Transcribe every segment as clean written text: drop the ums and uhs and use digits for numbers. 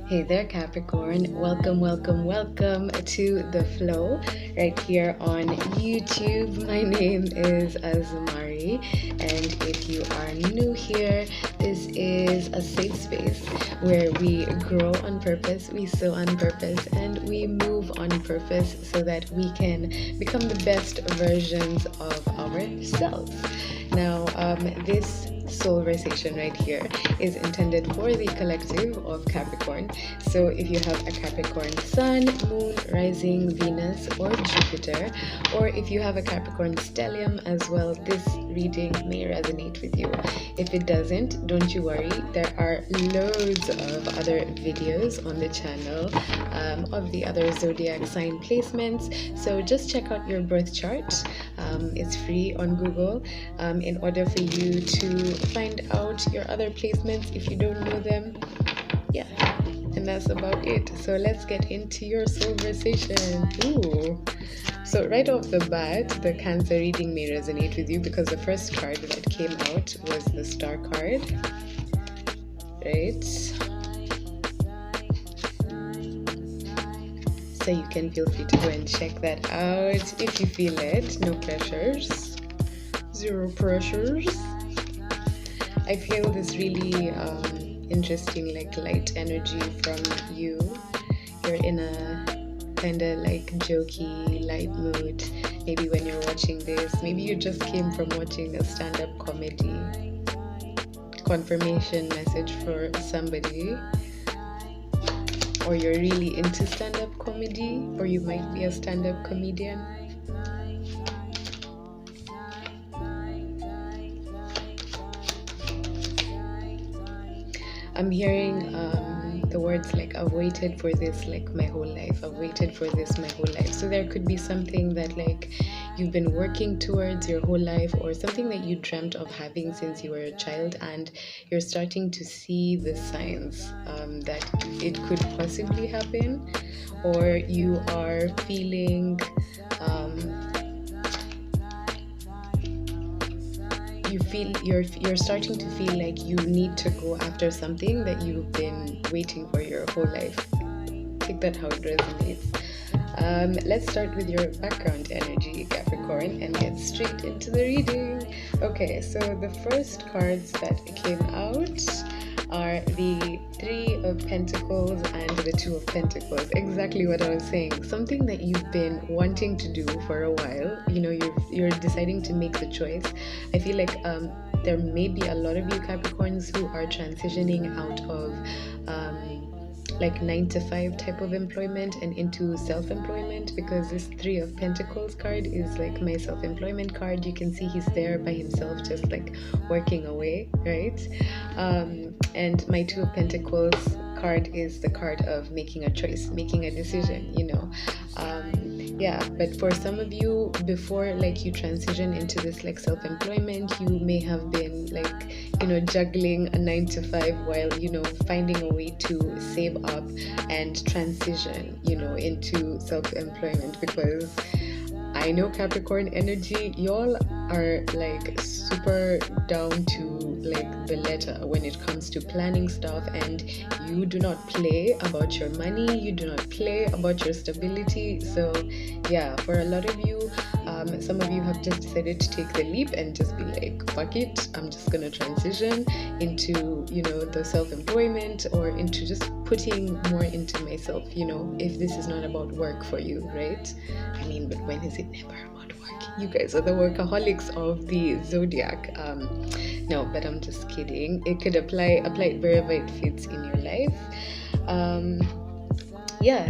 Hey there, Capricorn. Welcome, welcome, welcome to The Flow right here on YouTube. My name is AZMARi, and if you are new here, this is a safe space where we grow on purpose, we sow on purpose, and we move on purpose so that we can become the best versions of ourselves. Now, this Soulversation right here is intended for the collective of Capricorn. So if you have a Capricorn Sun, Moon, Rising, Venus, or Jupiter, or if you have a Capricorn stellium as well, this reading may resonate with you. If it doesn't, don't you worry. There are loads of other videos on the channel of the other zodiac sign placements. So just check out your birth chart. It's free on Google in order for you to find out your other placements if you don't know them. Yeah, and that's about it. So let's get into your Soulversation. Ooh. So right off the bat, the Cancer reading may resonate with you because the first card that came out was the Star card. Right? So you can feel free to go and check that out if you feel it. No pressures. Zero pressures. I feel this really interesting light energy from you. You're in a kind of jokey light mood. Maybe when you're watching this, maybe you just came from watching a stand-up comedy. Confirmation message for somebody. Or you're really into stand-up comedy, or you might be a stand-up comedian. I'm hearing the words I've waited for this my whole life. I've waited for this my whole life. So there could be something that you've been working towards your whole life, or something that you dreamt of having since you were a child, and you're starting to see the signs that it could possibly happen, or you are feeling you're starting to feel like you need to go after something that you've been waiting for your whole life. Take that how it resonates. Let's start with your background energy, Capricorn, and get straight into the reading. Okay, so the first cards that came out are the Three of Pentacles and the Two of Pentacles. Exactly what I was saying. Something that you've been wanting to do for a while. You're deciding to make the choice. I feel like there may be a lot of you Capricorns who are transitioning out of 9-to-5 type of employment and into self-employment, because this Three of Pentacles card is my self-employment card. You can see he's there by himself, just working away, right? And my Two of Pentacles card is the card of making a choice, making a decision, but for some of you, before you transition into this self-employment, you may have been juggling a 9-to-5 while finding a way to save up and transition into self-employment, because I know Capricorn energy, y'all are super down to the letter when it comes to planning stuff, and you do not play about your money, you do not play about your stability. So yeah, for a lot of you, some of you have just decided to take the leap and just be fuck it, I'm just gonna transition into the self-employment, or into just putting more into myself, if this is not about work for you, right? I mean, but when is it never about work? You guys are the workaholics of the zodiac. No, but I'm just kidding. It could apply it wherever it fits in your life.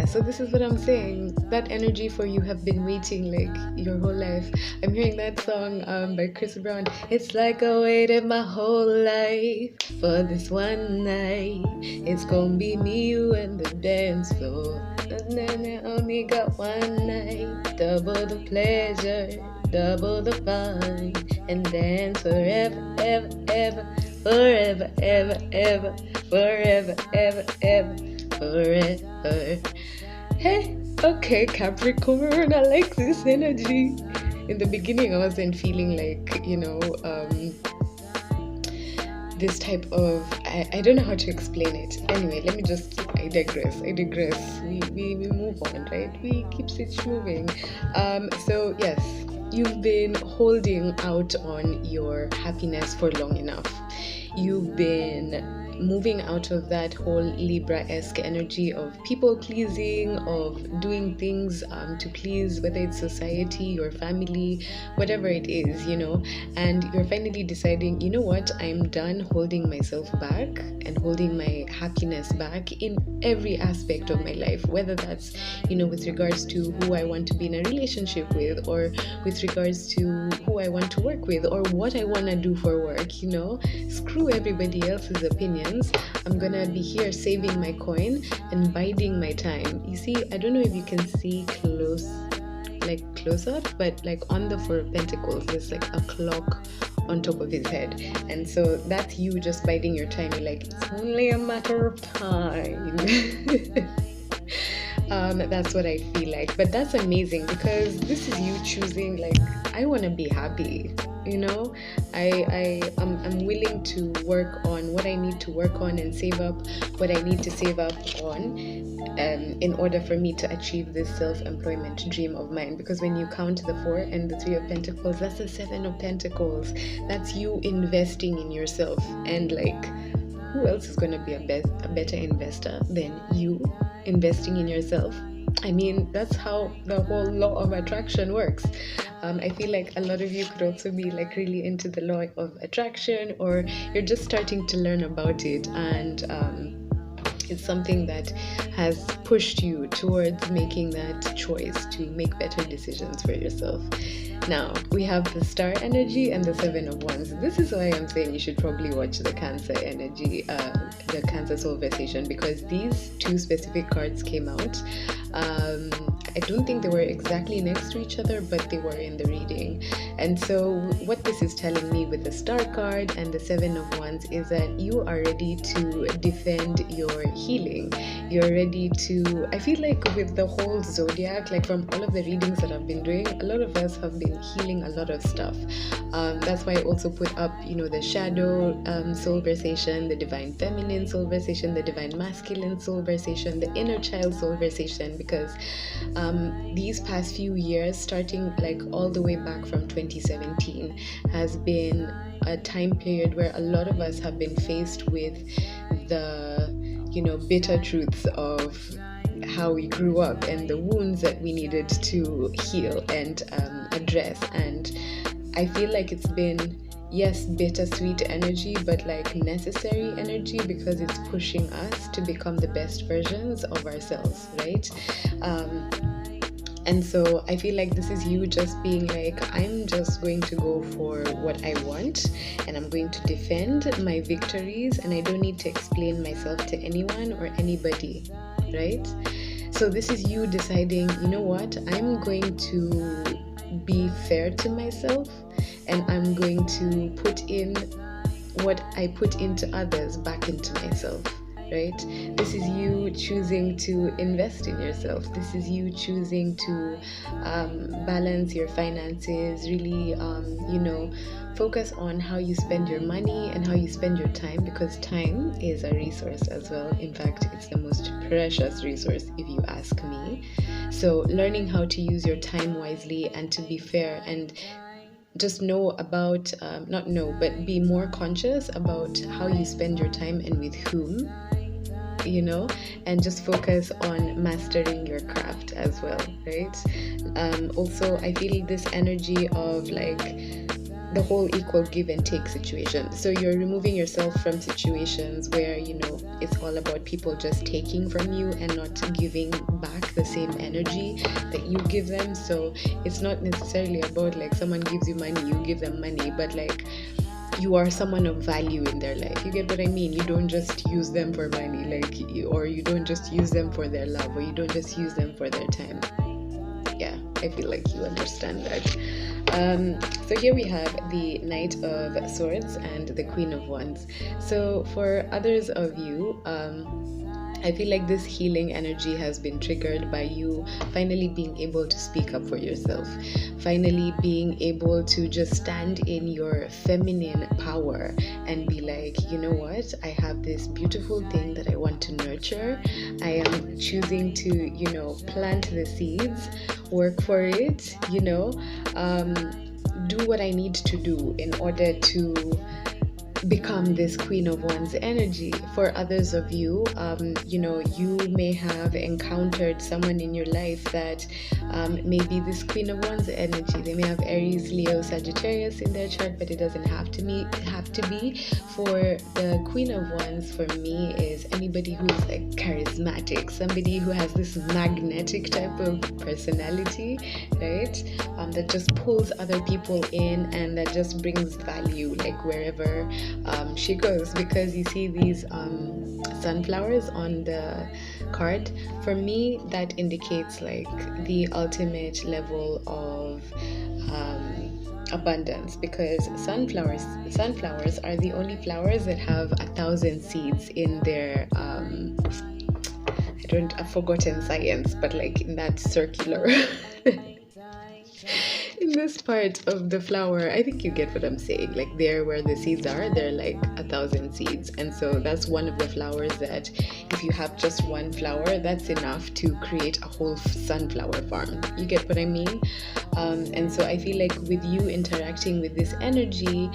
So this is what I'm saying. That energy for you have been waiting your whole life. I'm hearing that song by Chris Brown. It's like I waited my whole life for this one night. It's gonna be me, you, and the dance floor. And then I only got one night. Double the pleasure, double the fun, and dance forever, ever, ever, forever, ever, ever, forever, ever, ever, forever. Hey, okay, Capricorn, I like this energy. In the beginning, I wasn't feeling this type of, I don't know how to explain it. Anyway, I digress. We move on, right? We keep it moving. So yes, you've been holding out on your happiness for long enough. You've been moving out of that whole Libra-esque energy of people pleasing, of doing things to please, whether it's society, your family, whatever it is, and you're finally deciding, you know what, I'm done holding myself back and holding my happiness back in every aspect of my life, whether that's, with regards to who I want to be in a relationship with, or with regards to who I want to work with, or what I want to do for work. Screw everybody else's opinion. I'm gonna be here saving my coin and biding my time. You see, I don't know if you can see close up, but like on the Four of Pentacles, there's like a clock on top of his head, and so that's you just biding your time. You're like, it's only a matter of time. That's what I feel like. But that's amazing, because this is you choosing, like, I want to be happy. I'm willing to work on what I need to work on and save up what I need to save up on in order for me to achieve this self-employment dream of mine. Because when you count the 4 and the 3 of Pentacles, that's the 7 of Pentacles. That's you investing in yourself. And like, who else is going to be a better investor than you investing in yourself? I mean, that's how the whole law of attraction works. I feel like a lot of you could also be like really into the law of attraction, or you're just starting to learn about it, and it's something that has pushed you towards making that choice to make better decisions for yourself. Now, we have the Star energy and the 7 of Wands. This is why I'm saying you should probably watch the Cancer energy, the Cancer Soulversation, because these 2 specific cards came out. I don't think they were exactly next to each other, but they were in the reading. And so what this is telling me with the Star card and the 7 of Wands is that you are ready to defend your healing. You're ready to, I feel like with the whole zodiac, like from all of the readings that I've been doing, a lot of us have been healing a lot of stuff. That's why I also put up, the shadow soulversation, the divine feminine soulversation, the divine masculine soulversation, the inner child soulversation, because these past few years, starting like all the way back from 2017, has been a time period where a lot of us have been faced with the bitter truths of how we grew up and the wounds that we needed to heal and address. And I feel like it's been, yes, bittersweet energy, but like necessary energy, because it's pushing us to become the best versions of ourselves, right? And so I feel like this is you just being like, I'm just going to go for what I want, and I'm going to defend my victories, and I don't need to explain myself to anyone or anybody, right? So this is you deciding, you know what, I'm going to be fair to myself, and I'm going to put in what I put into others back into myself. Right? This is you choosing to invest in yourself. This is you choosing to balance your finances, really, focus on how you spend your money and how you spend your time, because time is a resource as well. In fact, it's the most precious resource, if you ask me. So learning how to use your time wisely and to be fair, and just know about, but be more conscious about how you spend your time and with whom, and just focus on mastering your craft as well, right? Also, I feel this energy of like the whole equal give and take situation. So you're removing yourself from situations where, it's all about people just taking from you and not giving back the same energy that you give them. So it's not necessarily about like someone gives you money, you give them money, but like you are someone of value in their life. You get what I mean? You don't just use them for money, or you don't just use them for their love, or you don't just use them for their time. Yeah, I feel like you understand that. So here we have the Knight of Swords and the Queen of Wands. So for others of you, I feel like this healing energy has been triggered by you finally being able to speak up for yourself, finally being able to just stand in your feminine power and be like, you know what, I have this beautiful thing that I want to nurture. I am choosing to, plant the seeds, work for it, do what I need to do in order to become this queen of one's energy. For others of you, you may have encountered someone in your life that may be this queen of one's energy. They may have Aries, Leo, Sagittarius in their chart, but it doesn't have to be. For the queen of ones, for me, is anybody who's like charismatic, somebody who has this magnetic type of personality, right? That just pulls other people in and that just brings value, like wherever she goes. Because you see these sunflowers on the card, for me that indicates like the ultimate level of abundance, because sunflowers are the only flowers that have 1,000 seeds in their I've forgotten science, but like in that circular in this part of the flower, I think you get what I'm saying. Like there where the seeds are, they're like 1,000 seeds. And so that's one of the flowers that if you have just one flower, that's enough to create a whole sunflower farm. You get what I mean? And so I feel like with you interacting with this energy,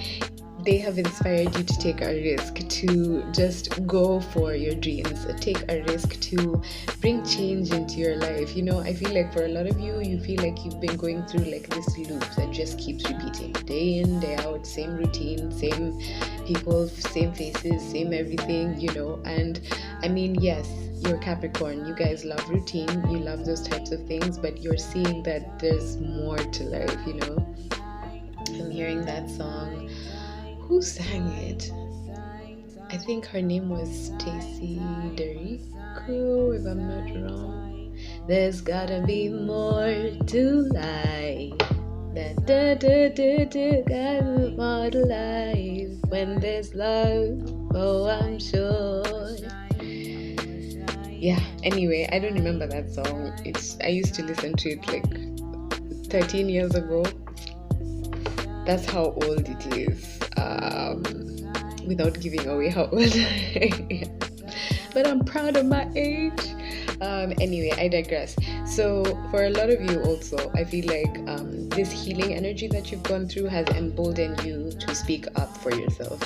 they have inspired you to take a risk, to just go for your dreams, take a risk to bring change into your life. I feel like for a lot of you, you feel like you've been going through like this loop that just keeps repeating day in, day out, same routine, same people, same faces, same everything, and I mean, yes, you're Capricorn, you guys love routine, you love those types of things, but you're seeing that there's more to life. I'm hearing that song. Who sang it? I think her name was Stacey Derico, if I'm not wrong. There's gotta be more to life. Gotta be more to life when there's love. Oh, I'm sure. Yeah. Anyway, I don't remember that song. I used to listen to it like 13 years ago. That's how old it is. Without giving away how old I am. But I'm proud of my age. Anyway, I digress. So for a lot of you also, I feel like this healing energy that you've gone through has emboldened you to speak up for yourself.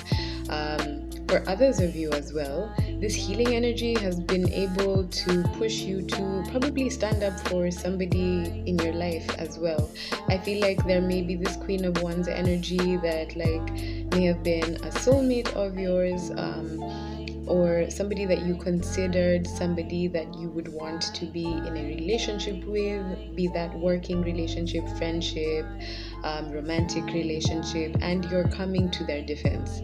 For others of you as well, this healing energy has been able to push you to probably stand up for somebody in your life as well. I feel like there may be this queen of one's energy that like may have been a soulmate of yours, or somebody that you considered somebody that you would want to be in a relationship with, be that working relationship, friendship, romantic relationship, and you're coming to their defense.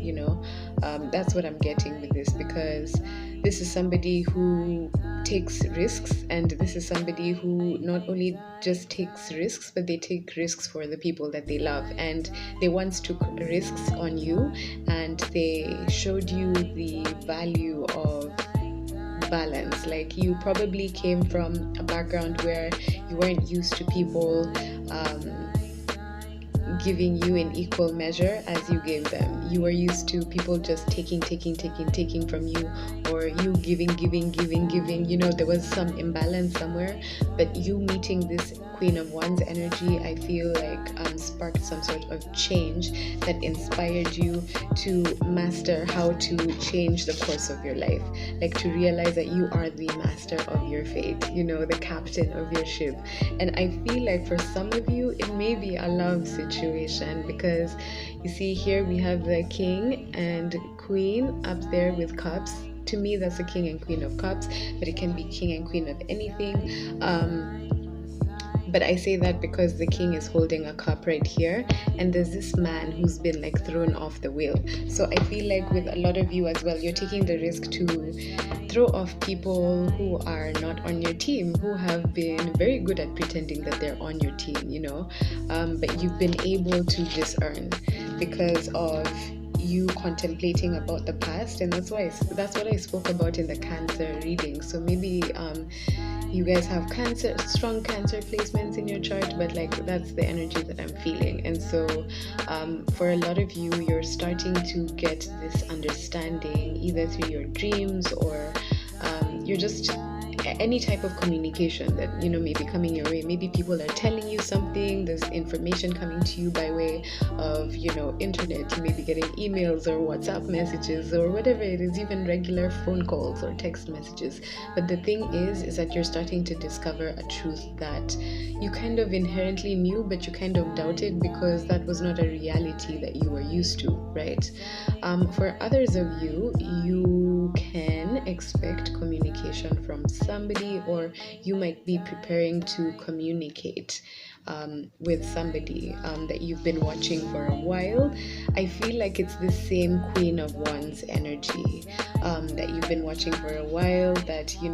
That's what I'm getting with this, because this is somebody who takes risks, and this is somebody who not only just takes risks, but they take risks for the people that they love, and they once took risks on you, and they showed you the value of balance. Like you probably came from a background where you weren't used to people giving you in equal measure as you gave them. You were used to people just taking from you, or you giving. There was some imbalance somewhere, but you meeting this queen of one's energy, I feel like sparked some sort of change that inspired you to master how to change the course of your life, like to realize that you are the master of your fate, the captain of your ship. And I feel like for some of you, it may be a love situation, because you see here we have the king and queen up there with cups. To me, that's a king and queen of cups, but it can be king and queen of anything. But I say that because the king is holding a cup right here, and there's this man who's been like thrown off the wheel. So I feel like with a lot of you as well, you're taking the risk to throw off people who are not on your team, who have been very good at pretending that they're on your team, but you've been able to discern because of you contemplating about the past, and that's what I spoke about in the Cancer reading. So maybe you guys have strong Cancer placements in your chart, but like that's the energy that I'm feeling. And so for a lot of you, you're starting to get this understanding either through your dreams, or you're just any type of communication that may be coming your way. Maybe people are telling you something, there's information coming to you by way of internet. You may be getting emails or WhatsApp messages or whatever it is, even regular phone calls or text messages. But the thing is that you're starting to discover a truth that you kind of inherently knew, but you kind of doubted because that was not a reality that you were used to, right? For others of you, you can expect communication from somebody, or you might be preparing to communicate with somebody that you've been watching for a while. I feel like it's the same Queen of Wands energy that you've been watching for a while, that you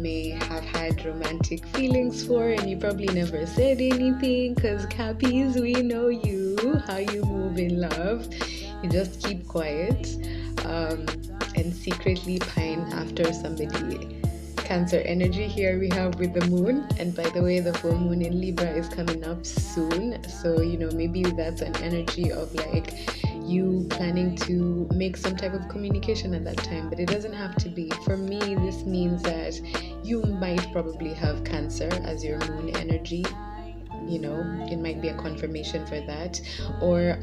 may have had romantic feelings for, and you probably never said anything because Cappies, we know you, how you move in love. You just keep quiet and secretly pine after somebody. Cancer energy here we have with the moon, and by the way, the full moon in Libra is coming up soon, so maybe that's an energy of like you planning to make some type of communication at that time, but it doesn't have to be. For me, this means that you might probably have Cancer as your moon energy. It might be a confirmation for that, or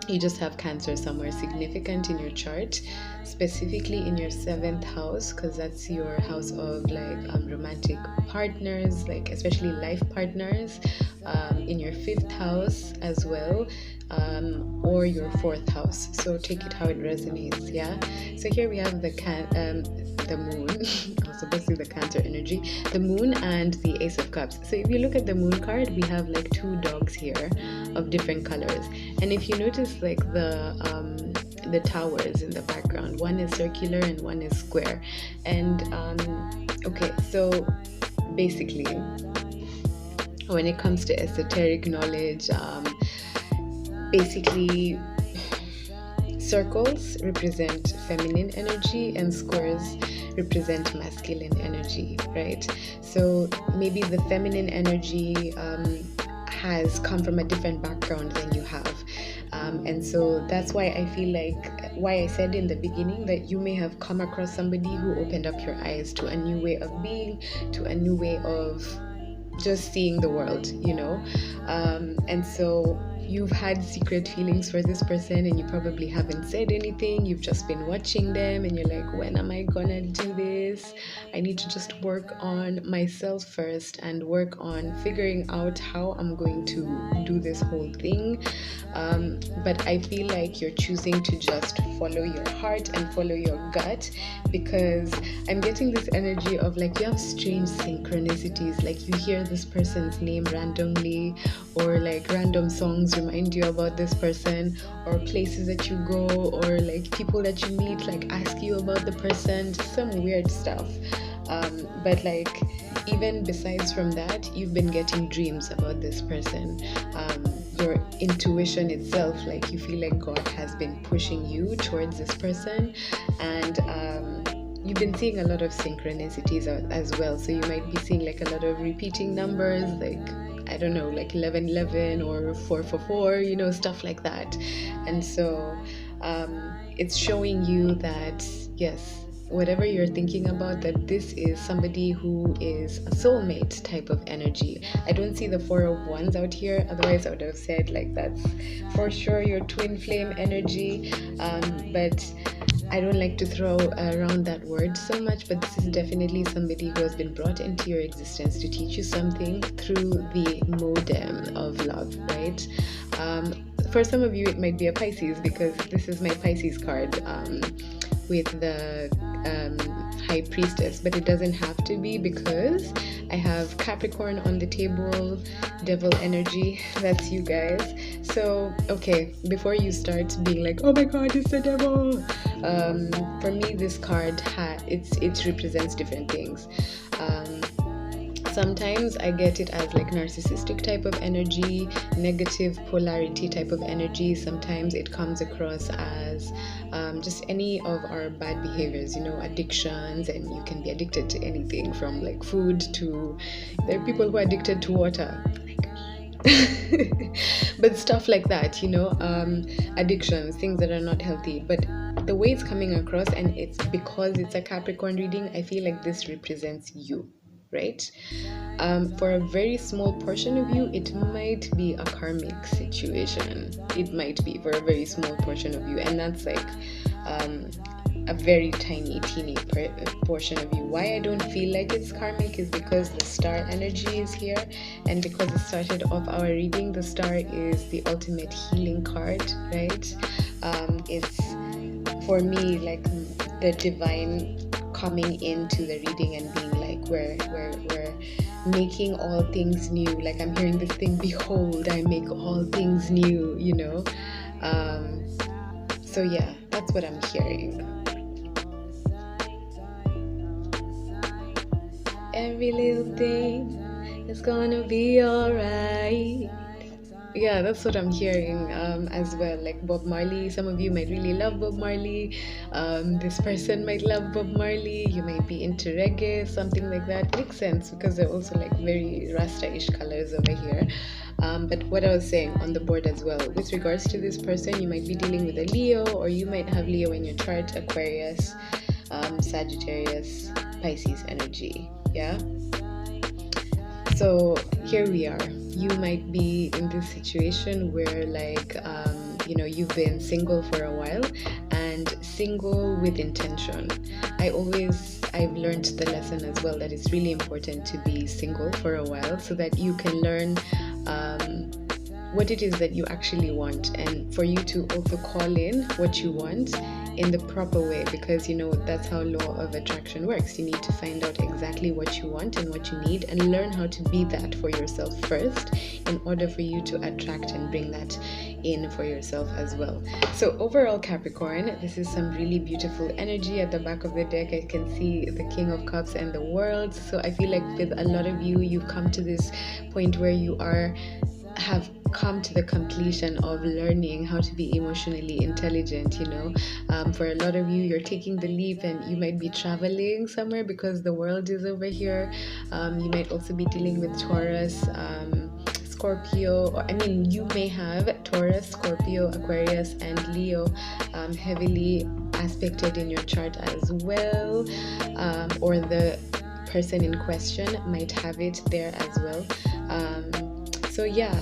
you just have Cancer somewhere significant in your chart, specifically in your 7th house, because that's your house of like romantic partners, like especially life partners, in your 5th house as well, or your 4th house. So take it how it resonates. Yeah. So here we have the moon. I was supposed to say the Cancer energy, the moon and the Ace of Cups. So if you look at the moon card, we have like 2 dogs here of different colors, and if you notice like the towers in the background, one is circular and one is square. And okay, so basically when it comes to esoteric knowledge, basically circles represent feminine energy and squares represent masculine energy, right? So maybe the feminine energy has come from a different background than you have. And so that's why I feel like, why I said in the beginning that you may have come across somebody who opened up your eyes to a new way of being, to a new way of just seeing the world, and so you've had secret feelings for this person and you probably haven't said anything. You've just been watching them and you're like, when am I gonna do this? I need to just work on myself first and work on figuring out how I'm going to do this whole thing. But I feel like you're choosing to just follow your heart and follow your gut, because I'm getting this energy of like you have strange synchronicities, like you hear this person's name randomly, or like random songs remind you about this person, or places that you go, or like people that you meet like ask you about the person, some weird stuff. But like even besides from that, you've been getting dreams about this person. Your intuition itself, like you feel like God has been pushing you towards this person, and you've been seeing a lot of synchronicities as well. So you might be seeing like a lot of repeating numbers, like I don't know, like 1111 or 444, stuff like that. And so it's showing you that yes, whatever you're thinking about, that this is somebody who is a soulmate type of energy. I don't see the 4 of Wands out here, otherwise I would have said like that's for sure your twin flame energy, but I don't like to throw around that word so much. But this is definitely somebody who has been brought into your existence to teach you something through the modem of love, right? For some of you it might be a Pisces, because this is my Pisces card with the High Priestess, but it doesn't have to be, because I have Capricorn on the table, Devil energy, that's you guys. So okay, before you start being like, oh my god, it's the devil, for me this card it represents different things. Sometimes I get it as like narcissistic type of energy, negative polarity type of energy. Sometimes it comes across as just any of our bad behaviors, addictions, and you can be addicted to anything from like food to, there are people who are addicted to water. But stuff like that, addictions, things that are not healthy. But the way it's coming across, and it's because it's a Capricorn reading, I feel like this represents you, right? For a very small portion of you, it might be a karmic situation. It might be for a very small portion of you, and that's like a very teeny portion of you. Why I don't feel like it's karmic is because the star energy is here, and because it started off our reading, the star is the ultimate healing card, right? It's for me like the divine coming into the reading and being like, we're making all things new. Like I'm hearing this thing, behold, I make all things new, so yeah, that's what I'm hearing. Every little thing is gonna be alright. Yeah, that's what I'm hearing as well. Like Bob Marley, some of you might really love Bob Marley. This person might love Bob Marley. You might be into reggae, something like that. Makes sense because they're also like very Rasta-ish colors over here. But what I was saying on the board as well, with regards to this person, you might be dealing with a Leo, or you might have Leo in your chart, Aquarius, Sagittarius, Pisces energy. Yeah. So here we are. You might be in this situation where like you've been single for a while, and single with intention. I've learned the lesson as well that it's really important to be single for a while so that you can learn what it is that you actually want, and for you to also call in what you want in the proper way, because that's how law of attraction works. You need to find out exactly what you want and what you need, and learn how to be that for yourself first in order for you to attract and bring that in for yourself as well. So overall, Capricorn, this is some really beautiful energy. At the back of the deck I can see the King of Cups and the World. So I feel like with a lot of you, you've come to this point where you have come to the completion of learning how to be emotionally intelligent. For a lot of you, you're taking the leap and you might be traveling somewhere because the World is over here. You might also be dealing with Taurus, Scorpio, or you may have Taurus, Scorpio, Aquarius, and Leo heavily aspected in your chart as well, or the person in question might have it there as well. So yeah,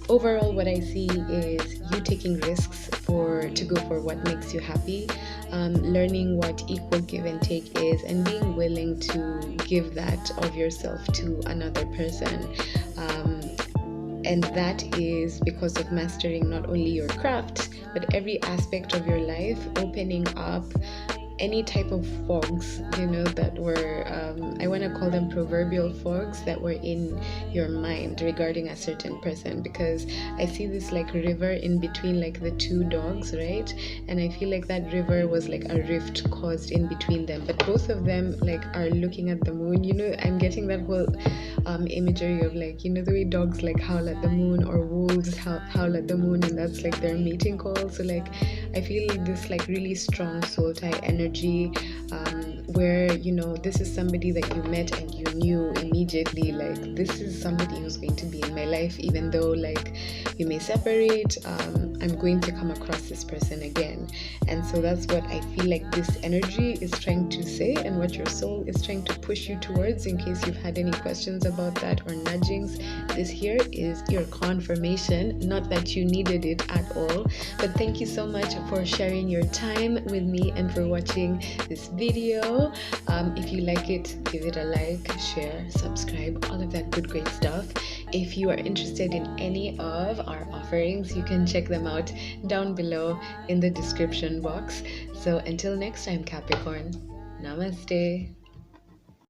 overall what I see is you taking risks to go for what makes you happy, learning what equal give and take is, and being willing to give that of yourself to another person. And that is because of mastering not only your craft, but every aspect of your life, opening up any type of fogs, that were, I want to call them proverbial fogs that were in your mind regarding a certain person, because I see this like river in between like the two dogs, right? And I feel like that river was like a rift caused in between them, but both of them like are looking at the moon. I'm getting that whole imagery of like, the way dogs like howl at the moon, or wolves howl at the moon, and that's like their mating call. So like I feel this like really strong soul tie energy, where this is somebody that you met and you knew immediately like this is somebody who's going to be in my life, even though like you may separate. I'm going to come across this person again. And so that's what I feel like this energy is trying to say, and what your soul is trying to push you towards. In case you've had any questions about that or nudgings, this here is your confirmation. Not that you needed it at all, but thank you so much for sharing your time with me and for watching this video. If you like it, give it a like, share, subscribe, all of that good great stuff. If you are interested in any of our offerings, you can check them out down below in the description box. So until next time, Capricorn, namaste.